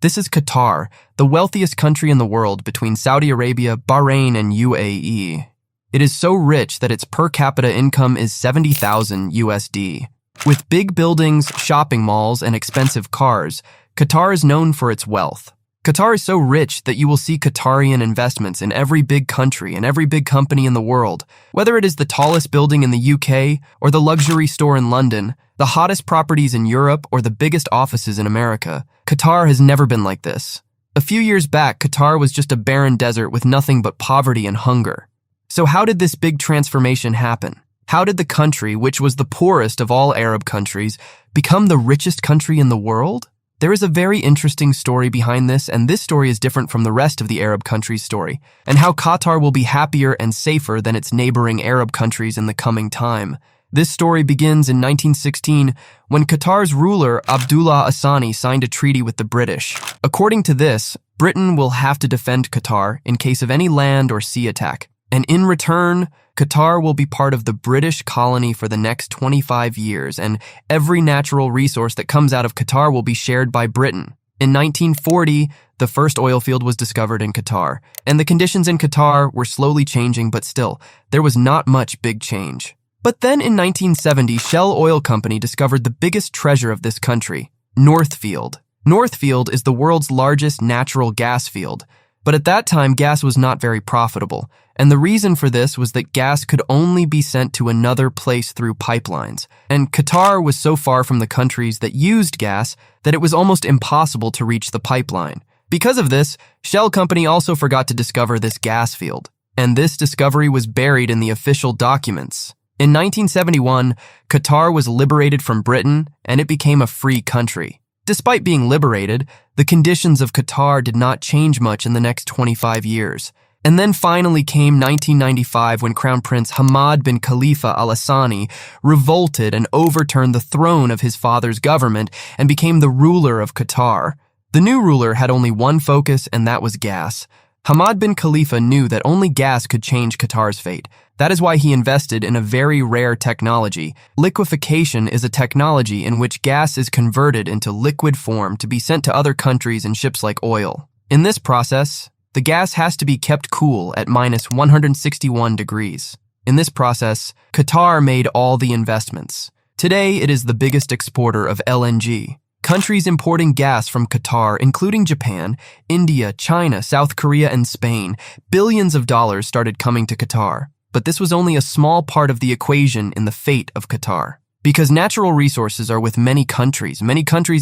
This is Qatar, the wealthiest country in the world between Saudi Arabia, Bahrain, and UAE. It is so rich that its per capita income is 70,000 USD. With big buildings, shopping malls, and expensive cars, Qatar is known for its wealth. Qatar is so rich that you will see Qatarian investments in every big country and every big company in the world. Whether it is the tallest building in the UK or the luxury store in London, the hottest properties in Europe or the biggest offices in America, Qatar has never been like this. A few years back, Qatar was just a barren desert with nothing but poverty and hunger. So how did this big transformation happen? How did the country, which was the poorest of all Arab countries, become the richest country in the world? There is a very interesting story behind this, and this story is different from the rest of the Arab countries' story, and how Qatar will be happier and safer than its neighboring Arab countries in the coming time. This story begins in 1916 when Qatar's ruler Abdullah Hassani signed a treaty with the British. According to this, Britain will have to defend Qatar in case of any land or sea attack, and in return, Qatar will be part of the British colony for the next 25 years, and every natural resource that comes out of Qatar will be shared by Britain. In 1940, the first oil field was discovered in Qatar, and the conditions in Qatar were slowly changing, but still, there was not much big change. But then in 1970, Shell Oil Company discovered the biggest treasure of this country, North Field. North Field is the world's largest natural gas field, but at that time, gas was not very profitable, and the reason for this was that gas could only be sent to another place through pipelines, and Qatar was so far from the countries that used gas that it was almost impossible to reach the pipeline. Because of this, Shell Company also forgot to discover this gas field, and this discovery was buried in the official documents. In 1971, Qatar was liberated from Britain, and it became a free country. Despite being liberated, the conditions of Qatar did not change much in the next 25 years. And then finally came 1995 when Crown Prince Hamad bin Khalifa Al Thani revolted and overturned the throne of his father's government and became the ruler of Qatar. The new ruler had only one focus, and that was gas. Hamad bin Khalifa knew that only gas could change Qatar's fate. That is why he invested in a very rare technology. Liquefaction is a technology in which gas is converted into liquid form to be sent to other countries in ships like oil. In this process, the gas has to be kept cool at minus 161 degrees. In this process, Qatar made all the investments. Today, it is the biggest exporter of LNG. Countries importing gas from Qatar, including Japan, India, China, South Korea, and Spain, billions of dollars started coming to Qatar. But this was only a small part of the equation in the fate of Qatar. Because natural resources are with many countries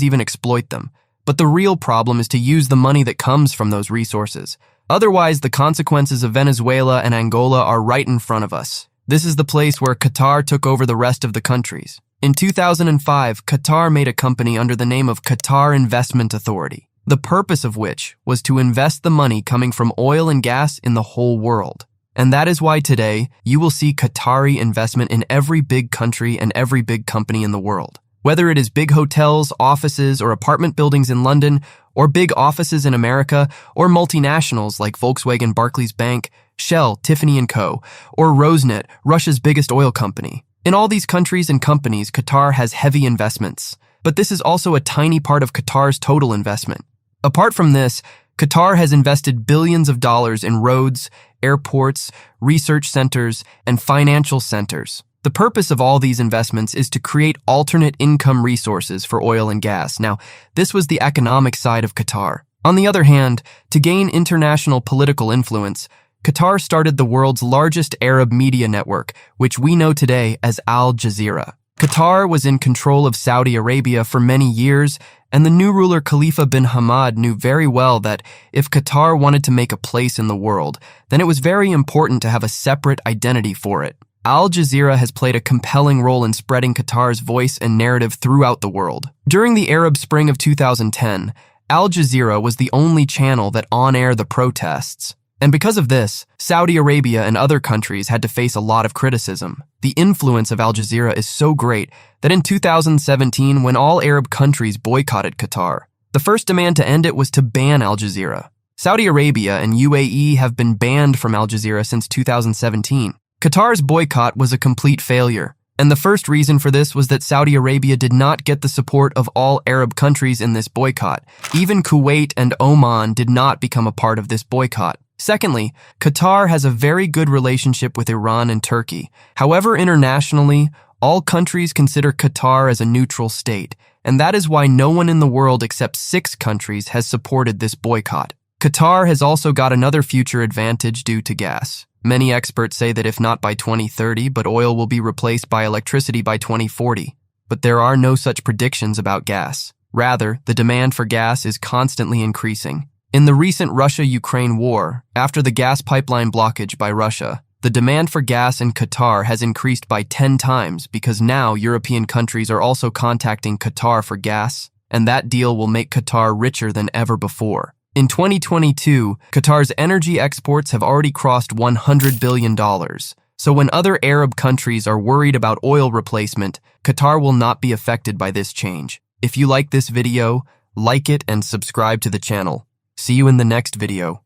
even exploit them. But the real problem is to use the money that comes from those resources. Otherwise, the consequences of Venezuela and Angola are right in front of us. This is the place where Qatar took over the rest of the countries. In 2005, Qatar made a company under the name of Qatar Investment Authority, the purpose of which was to invest the money coming from oil and gas in the whole world. And that is why today, you will see Qatari investment in every big country and every big company in the world. Whether it is big hotels, offices, or apartment buildings in London, or big offices in America, or multinationals like Volkswagen, Barclays Bank, Shell, Tiffany & Co., or Rosneft, Russia's biggest oil company. In all these countries and companies, Qatar has heavy investments. But this is also a tiny part of Qatar's total investment. Apart from this, Qatar has invested billions of dollars in roads, airports, research centers, and financial centers. The purpose of all these investments is to create alternate income resources for oil and gas. Now, this was the economic side of Qatar. On the other hand, to gain international political influence, Qatar started the world's largest Arab media network, which we know today as Al Jazeera. Qatar was in control of Saudi Arabia for many years, and the new ruler Khalifa bin Hamad knew very well that if Qatar wanted to make a place in the world, then it was very important to have a separate identity for it. Al Jazeera has played a compelling role in spreading Qatar's voice and narrative throughout the world. During the Arab Spring of 2010, Al Jazeera was the only channel that on-aired the protests. And because of this, Saudi Arabia and other countries had to face a lot of criticism. The influence of Al Jazeera is so great that in 2017, when all Arab countries boycotted Qatar, the first demand to end it was to ban Al Jazeera. Saudi Arabia and UAE have been banned from Al Jazeera since 2017. Qatar's boycott was a complete failure, And the first reason for this was that Saudi Arabia did not get the support of all Arab countries in this boycott. Even Kuwait and Oman did not become a part of this boycott. Secondly, Qatar has a very good relationship with Iran and Turkey. However, internationally, all countries consider Qatar as a neutral state, and that is why no one in the world except 6 countries has supported this boycott. Qatar has also got another future advantage due to gas. Many experts say that if not by 2030, but oil will be replaced by electricity by 2040. But there are no such predictions about gas. Rather, the demand for gas is constantly increasing. In the recent Russia-Ukraine war, after the gas pipeline blockage by Russia, the demand for gas in Qatar has increased by 10 times because now European countries are also contacting Qatar for gas, and that deal will make Qatar richer than ever before. In 2022, Qatar's energy exports have already crossed $100 billion. So when other Arab countries are worried about oil replacement, Qatar will not be affected by this change. If you like this video, like it and subscribe to the channel. See you in the next video.